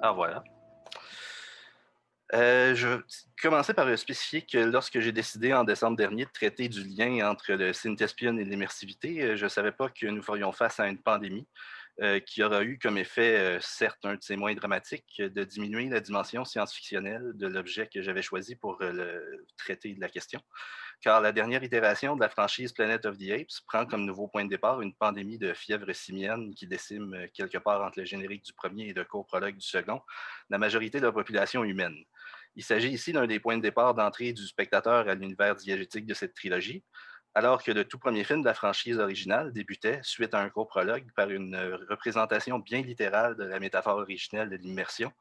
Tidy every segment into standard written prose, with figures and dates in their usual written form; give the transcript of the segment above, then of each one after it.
Ah voilà. Je vais commencer par spécifier que lorsque j'ai décidé en décembre dernier de traiter du lien entre le synthespion et l'immersivité, je ne savais pas que nous ferions face à une pandémie qui aura eu comme effet, certes un de ses moins dramatiques, de diminuer la dimension science-fictionnelle de l'objet que j'avais choisi pour le traiter de la question. Car la dernière itération de la franchise Planet of the Apes prend comme nouveau point de départ une pandémie de fièvre simienne qui décime quelque part entre le générique du premier et le court prologue du second la majorité de la population humaine. Il s'agit ici d'un des points de départ d'entrée du spectateur à l'univers diégétique de cette trilogie, alors que le tout premier film de la franchise originale débutait, suite à un court prologue, par une représentation bien littérale de la métaphore originelle de l'immersion,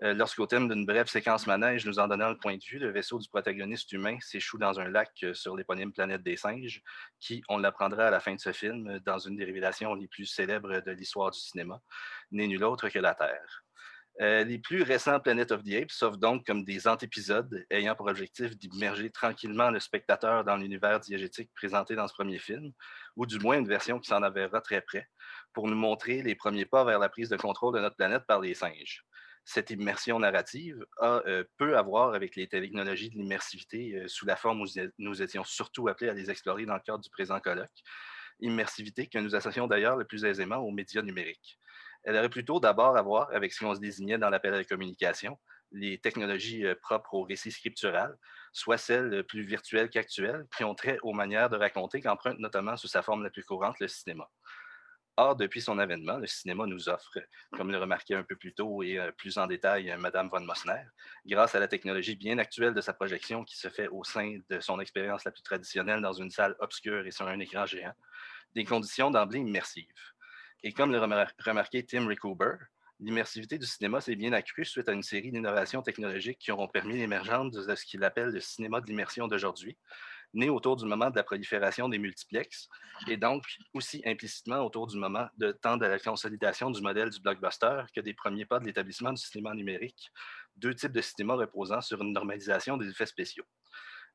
lorsqu'au terme d'une brève séquence manège nous en donnant le point de vue, le vaisseau du protagoniste humain s'échoue dans un lac sur l'éponyme planète des singes, qui, on l'apprendra à la fin de ce film, dans une des révélations les plus célèbres de l'histoire du cinéma, n'est nul autre que la Terre. Les plus récents Planet of the Apes s'offrent donc comme des antépisodes ayant pour objectif d'immerger tranquillement le spectateur dans l'univers diégétique présenté dans ce premier film, ou du moins une version qui s'en avérera très près, pour nous montrer les premiers pas vers la prise de contrôle de notre planète par les singes. Cette immersion narrative a peu à voir avec les technologies de l'immersivité sous la forme où nous étions surtout appelés à les explorer dans le cadre du présent colloque, immersivité que nous associons d'ailleurs le plus aisément aux médias numériques. Elle aurait plutôt d'abord à voir avec ce qu'on se désignait dans l'appel à la communication, les technologies propres au récit scriptural, soit celles plus virtuelles qu'actuelles, qui ont trait aux manières de raconter qu'emprunte notamment sous sa forme la plus courante le cinéma. Or, depuis son avènement, le cinéma nous offre, comme le remarquait un peu plus tôt et plus en détail Madame von Mossner, grâce à la technologie bien actuelle de sa projection qui se fait au sein de son expérience la plus traditionnelle dans une salle obscure et sur un écran géant, des conditions d'emblée immersives. Et comme le remarquait Tim Rickover, l'immersivité du cinéma s'est bien accrue suite à une série d'innovations technologiques qui auront permis l'émergence de ce qu'il appelle le cinéma de l'immersion d'aujourd'hui, né autour du moment de la prolifération des multiplexes et donc aussi implicitement autour du moment de temps de la consolidation du modèle du blockbuster que des premiers pas de l'établissement du cinéma numérique, deux types de cinéma reposant sur une normalisation des effets spéciaux.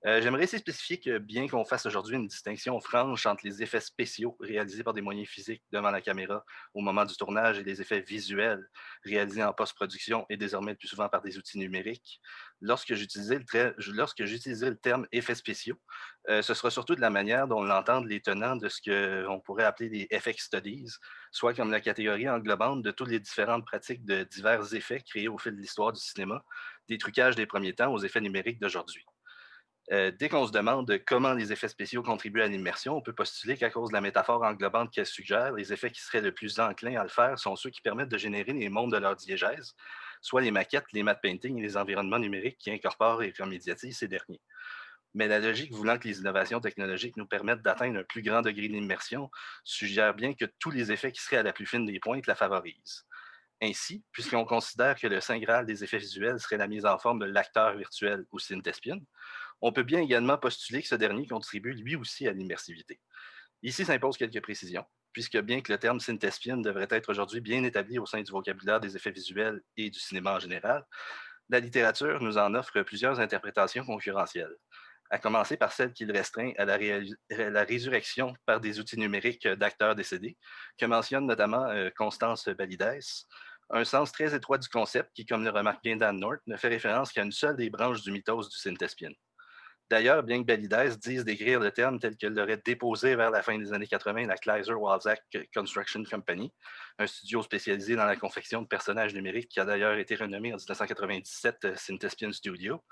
J'aimerais ici spécifier que bien qu'on fasse aujourd'hui une distinction franche entre les effets spéciaux réalisés par des moyens physiques devant la caméra au moment du tournage et les effets visuels réalisés en post-production et désormais le plus souvent par des outils numériques, lorsque j'utiliserai le terme effets spéciaux, ce sera surtout de la manière dont l'entendent les tenants de ce qu'on pourrait appeler des FX studies, soit comme la catégorie englobante de toutes les différentes pratiques de divers effets créés au fil de l'histoire du cinéma, des trucages des premiers temps aux effets numériques d'aujourd'hui. Dès qu'on se demande comment les effets spéciaux contribuent à l'immersion, on peut postuler qu'à cause de la métaphore englobante qu'elle suggère, les effets qui seraient le plus enclins à le faire sont ceux qui permettent de générer les mondes de leur diégèse, soit les maquettes, les matte paintings et les environnements numériques qui incorporent et remédiatisent ces derniers. Mais la logique voulant que les innovations technologiques nous permettent d'atteindre un plus grand degré d'immersion suggère bien que tous les effets qui seraient à la plus fine des pointes la favorisent. Ainsi, puisqu'on considère que le saint graal des effets visuels serait la mise en forme de l'acteur virtuel ou synthespion, on peut bien également postuler que ce dernier contribue lui aussi à l'immersivité. Ici s'impose quelques précisions, puisque bien que le terme synthespion devrait être aujourd'hui bien établi au sein du vocabulaire des effets visuels et du cinéma en général, la littérature nous en offre plusieurs interprétations concurrentielles, à commencer par celle qu'il restreint à la résurrection par des outils numériques d'acteurs décédés, que mentionne notamment Constance Balides, un sens très étroit du concept qui, comme le remarque bien Dan North, ne fait référence qu'à une seule des branches du mythos du synthespion. D'ailleurs, bien que Balides dise décrire le terme tel qu'elle l'aurait déposé vers la fin des années 80 la Kleiser-Walzak Construction Company, un studio spécialisé dans la confection de personnages numériques qui a d'ailleurs été renommé en 1997 Synthespion Studio,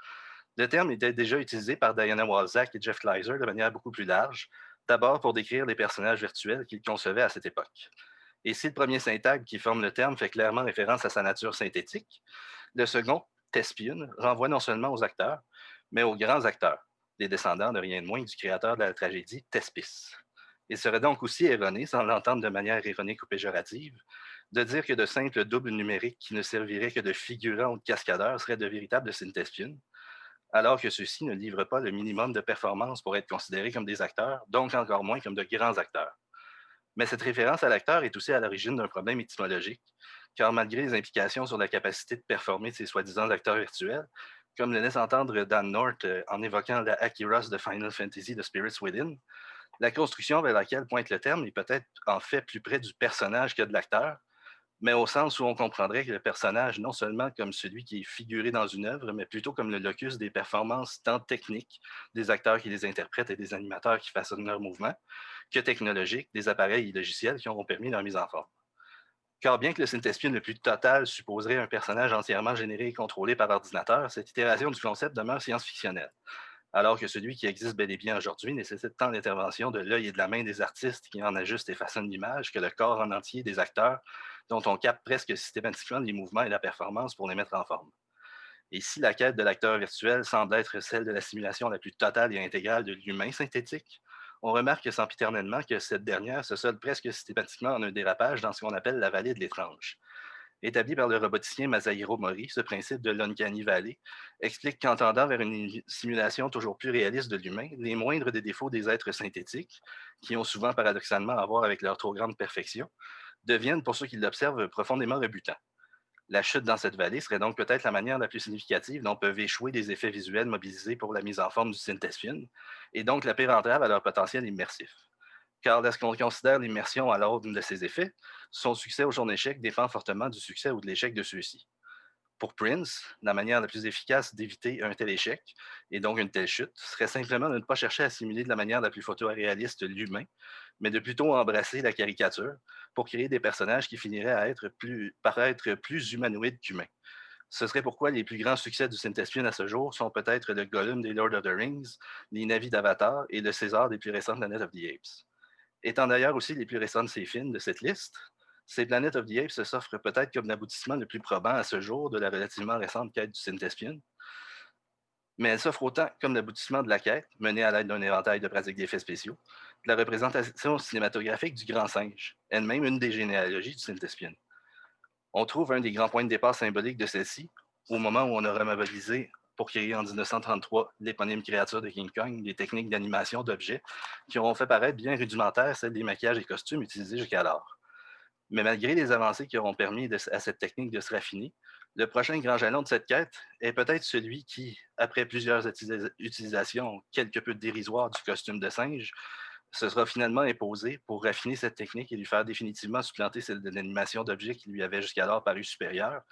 le terme était déjà utilisé par Diana Walzak et Jeff Kleiser de manière beaucoup plus large, d'abord pour décrire les personnages virtuels qu'ils concevaient à cette époque. Et si le premier syntagme qui forme le terme fait clairement référence à sa nature synthétique, le second, thespian, renvoie non seulement aux acteurs, mais aux grands acteurs, les descendants de rien de moins du créateur de la tragédie Thespis. Il serait donc aussi erroné, sans l'entendre de manière ironique ou péjorative, de dire que de simples doubles numériques qui ne serviraient que de figurants ou de cascadeurs seraient de véritables synthespions, alors que ceux-ci ne livrent pas le minimum de performance pour être considérés comme des acteurs, donc encore moins comme de grands acteurs. Mais cette référence à l'acteur est aussi à l'origine d'un problème étymologique, car malgré les implications sur la capacité de performer de ces soi-disant acteurs virtuels, comme le laisse entendre Dan North en évoquant la Akiros de Final Fantasy de Spirits Within, la construction vers laquelle pointe le terme est peut-être en fait plus près du personnage que de l'acteur, mais au sens où on comprendrait que le personnage, non seulement comme celui qui est figuré dans une œuvre, mais plutôt comme le locus des performances tant techniques des acteurs qui les interprètent et des animateurs qui façonnent leurs mouvements, que technologiques des appareils et logiciels qui auront permis leur mise en forme. Car bien que le synthespion le plus total supposerait un personnage entièrement généré et contrôlé par ordinateur, cette itération du concept demeure science-fictionnelle, alors que celui qui existe bel et bien aujourd'hui nécessite tant l'intervention de l'œil et de la main des artistes qui en ajustent et façonnent l'image que le corps en entier des acteurs dont on capte presque systématiquement les mouvements et la performance pour les mettre en forme. Et si la quête de l'acteur virtuel semble être celle de la simulation la plus totale et intégrale de l'humain synthétique, on remarque sempiternellement que cette dernière se solde presque systématiquement en un dérapage dans ce qu'on appelle la vallée de l'étrange. Établi par le roboticien Masahiro Mori, ce principe de l'Uncanny Valley explique qu'en tendant vers une simulation toujours plus réaliste de l'humain, les moindres des défauts des êtres synthétiques, qui ont souvent paradoxalement à voir avec leur trop grande perfection, deviennent, pour ceux qui l'observent, profondément rebutants. La chute dans cette vallée serait donc peut-être la manière la plus significative dont peuvent échouer des effets visuels mobilisés pour la mise en forme du synthespion, et donc la pire entrave à leur potentiel immersif. Car lorsqu'on considère l'immersion à l'ordre de ses effets, son succès au jour d'échec dépend fortement du succès ou de l'échec de ceux-ci. Pour Prince, la manière la plus efficace d'éviter un tel échec, et donc une telle chute, serait simplement de ne pas chercher à simuler de la manière la plus photoréaliste l'humain, mais de plutôt embrasser la caricature pour créer des personnages qui finiraient à être paraître plus humanoïdes qu'humains. Ce serait pourquoi les plus grands succès du Synthespion à ce jour sont peut-être le Gollum des Lord of the Rings, les Navis d'Avatar et le César des plus récentes Planet of the Apes. Étant d'ailleurs aussi les plus récents de ces films de cette liste, ces Planet of the Apes s'offrent peut-être comme l'aboutissement le plus probant à ce jour de la relativement récente quête du Synthespion, mais elle s'offre autant comme l'aboutissement de la quête, menée à l'aide d'un éventail de pratiques d'effets spéciaux, de la représentation cinématographique du grand singe, elle-même une des généalogies du Synthespion. On trouve un des grands points de départ symboliques de celle-ci au moment où on a remobilisé pour créer en 1933 l'éponyme créature de King Kong, des techniques d'animation d'objets qui auront fait paraître bien rudimentaires celles des maquillages et costumes utilisés jusqu'alors. Mais malgré les avancées qui auront permis à cette technique de se raffiner, le prochain grand jalon de cette quête est peut-être celui qui, après plusieurs utilisations quelque peu dérisoires du costume de singe, se sera finalement imposé pour raffiner cette technique et lui faire définitivement supplanter celle de l'animation d'objets qui lui avait jusqu'alors paru supérieure,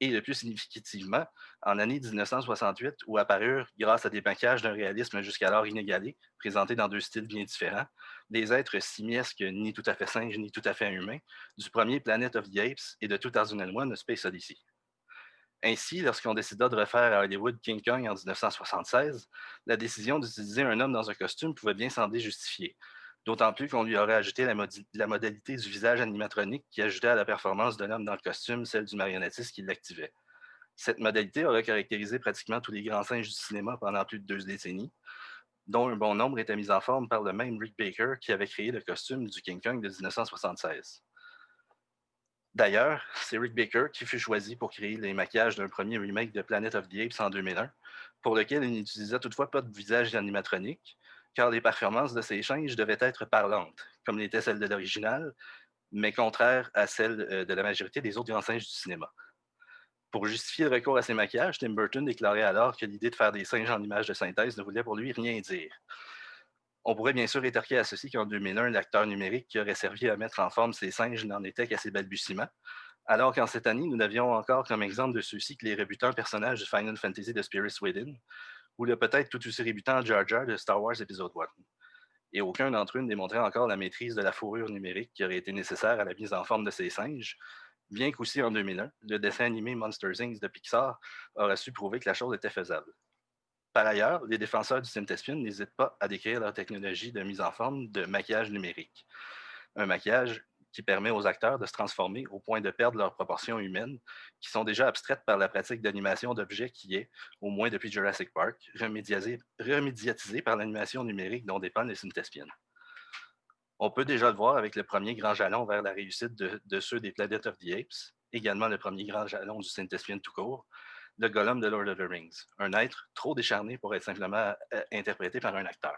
et le plus significativement, en année 1968, où apparurent, grâce à des maquillages d'un réalisme jusqu'alors inégalé, présentés dans deux styles bien différents, des êtres simiesques ni tout à fait singes ni tout à fait humains, du premier Planet of the Apes et de 2001 A Space Odyssey. Ainsi, lorsqu'on décida de refaire à Hollywood King Kong en 1976, la décision d'utiliser un homme dans un costume pouvait bien sembler justifiée, d'autant plus qu'on lui aurait ajouté la modalité du visage animatronique qui ajoutait à la performance de l'homme dans le costume celle du marionnettiste qui l'activait. Cette modalité aurait caractérisé pratiquement tous les grands singes du cinéma pendant plus de 2 décennies, dont un bon nombre étaient mis en forme par le même Rick Baker qui avait créé le costume du King Kong de 1976. D'ailleurs, c'est Rick Baker qui fut choisi pour créer les maquillages d'un premier remake de Planet of the Apes en 2001, pour lequel il n'utilisait toutefois pas de visage animatronique, car les performances de ces singes devaient être parlantes, comme l'était celle de l'original, mais contraires à celles de la majorité des autres grands singes du cinéma. Pour justifier le recours à ces maquillages, Tim Burton déclarait alors que l'idée de faire des singes en images de synthèse ne voulait pour lui rien dire. On pourrait bien sûr rétorquer à ceci qu'en 2001, l'acteur numérique qui aurait servi à mettre en forme ces singes n'en était qu'à ses balbutiements, alors qu'en cette année, nous n'avions encore comme exemple de ceux-ci que les rébutants personnages de Final Fantasy de Spirits Within, ou le peut-être tout aussi rébutant Jar Jar de Star Wars Episode 1. Et aucun d'entre eux ne démontrait encore la maîtrise de la fourrure numérique qui aurait été nécessaire à la mise en forme de ces singes, bien qu'aussi en 2001, le dessin animé Monsters Inc. de Pixar aurait su prouver que la chose était faisable. Par ailleurs, les défenseurs du Synthespion n'hésitent pas à décrire leur technologie de mise en forme de maquillage numérique. Un maquillage qui permet aux acteurs de se transformer au point de perdre leurs proportions humaines, qui sont déjà abstraites par la pratique d'animation d'objets qui est, au moins depuis Jurassic Park, remédiatisée par l'animation numérique dont dépend les Synthespion. On peut déjà le voir avec le premier grand jalon vers la réussite de ceux des Planet of the Apes, également le premier grand jalon du Synthespion tout court, le Gollum de Lord of the Rings, un être trop décharné pour être simplement interprété par un acteur.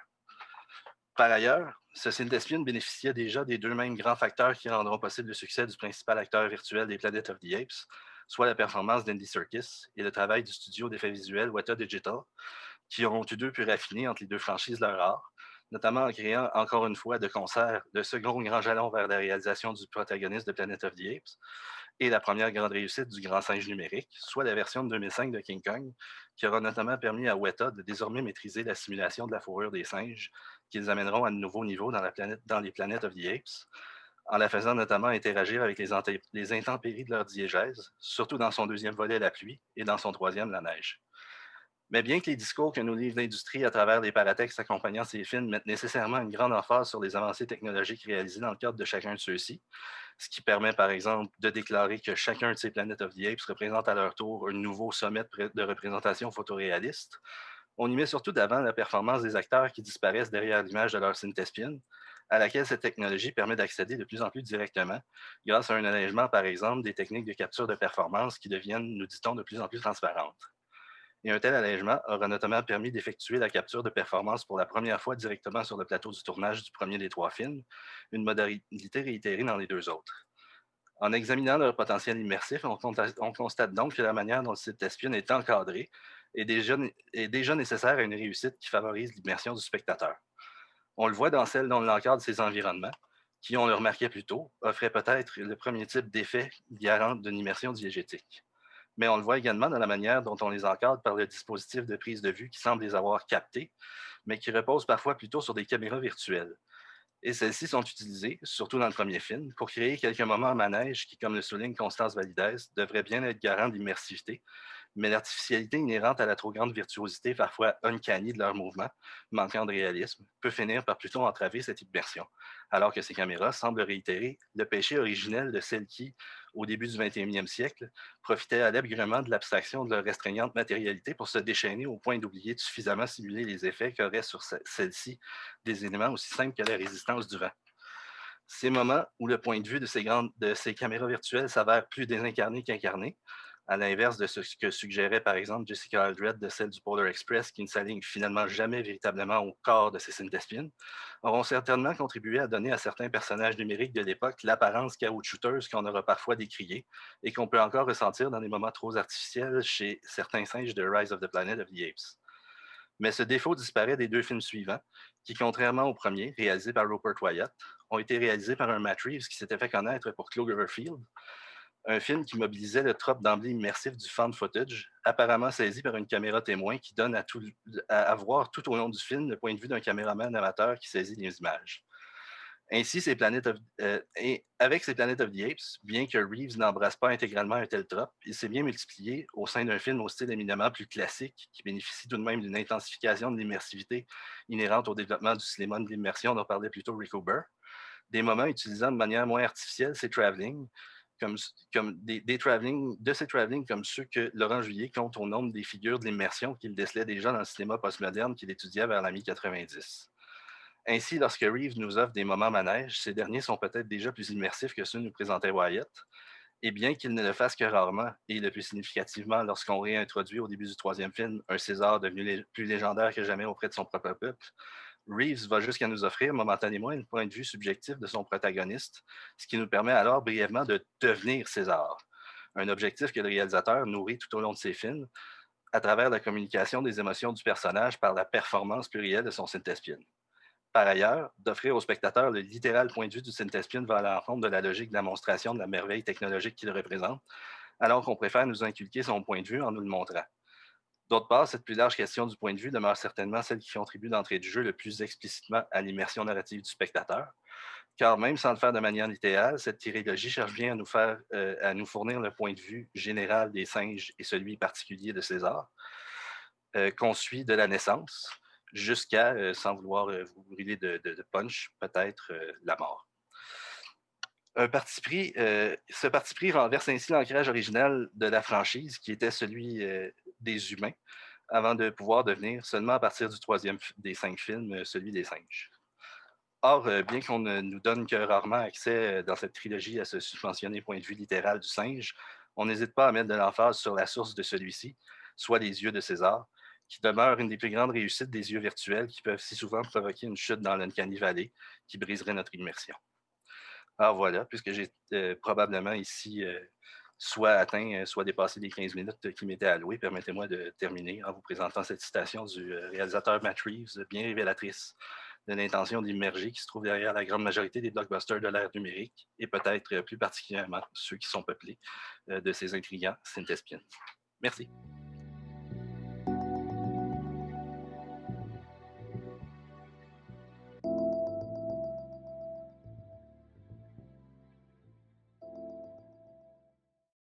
Par ailleurs, ce Synthespion bénéficiait déjà des deux mêmes grands facteurs qui rendront possible le succès du principal acteur virtuel des Planet of the Apes, soit la performance d'Andy Serkis et le travail du studio d'effets visuels Weta Digital, qui ont tous deux pu raffiner entre les deux franchises leur art, notamment en créant encore une fois de concert le second grand jalon vers la réalisation du protagoniste de Planet of the Apes, et la première grande réussite du grand singe numérique, soit la version de 2005 de King Kong, qui aura notamment permis à Weta de désormais maîtriser la simulation de la fourrure des singes, qu'ils amèneront à de nouveaux niveaux dans les Planet of the Apes, en la faisant notamment interagir avec les intempéries de leur diégèse, surtout dans son deuxième volet, la pluie, et dans son troisième, la neige. Mais bien que les discours que nous livre l'industrie à travers les paratextes accompagnant ces films mettent nécessairement une grande emphase sur les avancées technologiques réalisées dans le cadre de chacun de ceux-ci, ce qui permet par exemple de déclarer que chacun de ces Planet of the Apes représente à leur tour un nouveau sommet de représentation photoréaliste, on y met surtout d'avant la performance des acteurs qui disparaissent derrière l'image de leur synthespienne, à laquelle cette technologie permet d'accéder de plus en plus directement, grâce à un allègement, par exemple, des techniques de capture de performance qui deviennent, nous dit-on, de plus en plus transparentes. Et un tel allègement aura notamment permis d'effectuer la capture de performance pour la première fois directement sur le plateau du tournage du premier des trois films, une modalité réitérée dans les deux autres. En examinant leur potentiel immersif, on constate donc que la manière dont le site espion est encadré est déjà nécessaire à une réussite qui favorise l'immersion du spectateur. On le voit dans celle dont l'encadre ces environnements, qui, on le remarquait plus tôt, offrait peut-être le premier type d'effet garant d'une immersion diégétique. Mais on le voit également dans la manière dont on les encadre par le dispositif de prise de vue qui semble les avoir captés, mais qui repose parfois plutôt sur des caméras virtuelles. Et celles-ci sont utilisées, surtout dans le premier film, pour créer quelques moments en manège qui, comme le souligne Constance Validez, devraient bien être garants d'immersivité, mais l'artificialité inhérente à la trop grande virtuosité, parfois uncanny de leurs mouvements, manquant de réalisme, peut finir par plutôt entraver cette immersion, alors que ces caméras semblent réitérer le péché originel de celles qui, au début du 21e siècle, profitaient allègrement de l'abstraction de leur restreignante matérialité pour se déchaîner au point d'oublier de suffisamment simuler les effets qu'auraient sur celle-ci des éléments aussi simples que la résistance du vent. Ces moments où le point de vue de ces caméras virtuelles s'avère plus désincarné qu'incarné, à l'inverse de ce que suggérait par exemple Jessica Aldred de celle du Polar Express qui ne s'aligne finalement jamais véritablement au corps de ces synthespiennes, auront certainement contribué à donner à certains personnages numériques de l'époque l'apparence caoutchouteuse qu'on aura parfois décriée et qu'on peut encore ressentir dans des moments trop artificiels chez certains singes de Rise of the Planet of the Apes. Mais ce défaut disparaît des deux films suivants, qui, contrairement au premier, réalisé par Rupert Wyatt, ont été réalisés par un Matt Reeves qui s'était fait connaître pour Cloverfield, un film qui mobilisait le trope d'emblée immersif du found footage, apparemment saisi par une caméra témoin qui donne à voir tout au long du film le point de vue d'un caméraman amateur qui saisit les images. Ainsi, avec ces Planet of the Apes, bien que Reeves n'embrasse pas intégralement un tel trope, il s'est bien multiplié au sein d'un film au style éminemment plus classique, qui bénéficie tout de même d'une intensification de l'immersivité inhérente au développement du cinéma de l'immersion dont parlait plutôt Rick Huber, des moments utilisant de manière moins artificielle ces travelling, comme des travelling, de ces travelling comme ceux que Laurent Juillet compte au nombre des figures de l'immersion qu'il décelait déjà dans le cinéma postmoderne qu'il étudiait vers la mi-90. Ainsi, lorsque Reeves nous offre des moments manège, ces derniers sont peut-être déjà plus immersifs que ceux nous présentait Wyatt, et bien qu'il ne le fasse que rarement, et le plus significativement lorsqu'on réintroduit au début du troisième film un César devenu plus légendaire que jamais auprès de son propre peuple, Reeves va jusqu'à nous offrir momentanément un point de vue subjectif de son protagoniste, ce qui nous permet alors brièvement de devenir César, un objectif que le réalisateur nourrit tout au long de ses films, à travers la communication des émotions du personnage par la performance plurielle de son synthespienne. Par ailleurs, d'offrir au spectateur le littéral point de vue du synthespion va à l'encontre de la logique de la monstration de la merveille technologique qu'il représente, alors qu'on préfère nous inculquer son point de vue en nous le montrant. D'autre part, cette plus large question du point de vue demeure certainement celle qui contribue d'entrée de jeu le plus explicitement à l'immersion narrative du spectateur, car même sans le faire de manière littérale, cette trilogie cherche bien à nous fournir le point de vue général des singes et celui particulier de César, qu'on suit de la naissance jusqu'à, sans vouloir vous brûler de punch, peut-être la mort. Ce parti pris renverse ainsi l'ancrage original de la franchise, qui était celui des humains, avant de pouvoir devenir, seulement à partir du troisième des 5 films, celui des singes. Or, bien qu'on ne nous donne que rarement accès dans cette trilogie à ce suspensionné point de vue littéral du singe, on n'hésite pas à mettre de l'emphase sur la source de celui-ci, soit les yeux de César, qui demeure une des plus grandes réussites des yeux virtuels qui peuvent si souvent provoquer une chute dans l'Uncanny Valley qui briserait notre immersion. Alors voilà, puisque j'ai probablement ici soit atteint, soit dépassé les 15 minutes qui m'étaient allouées, permettez-moi de terminer en vous présentant cette citation du réalisateur Matt Reeves, bien révélatrice de l'intention d'immerger qui se trouve derrière la grande majorité des blockbusters de l'ère numérique et peut-être plus particulièrement ceux qui sont peuplés de ces intrigants synthespians. Merci.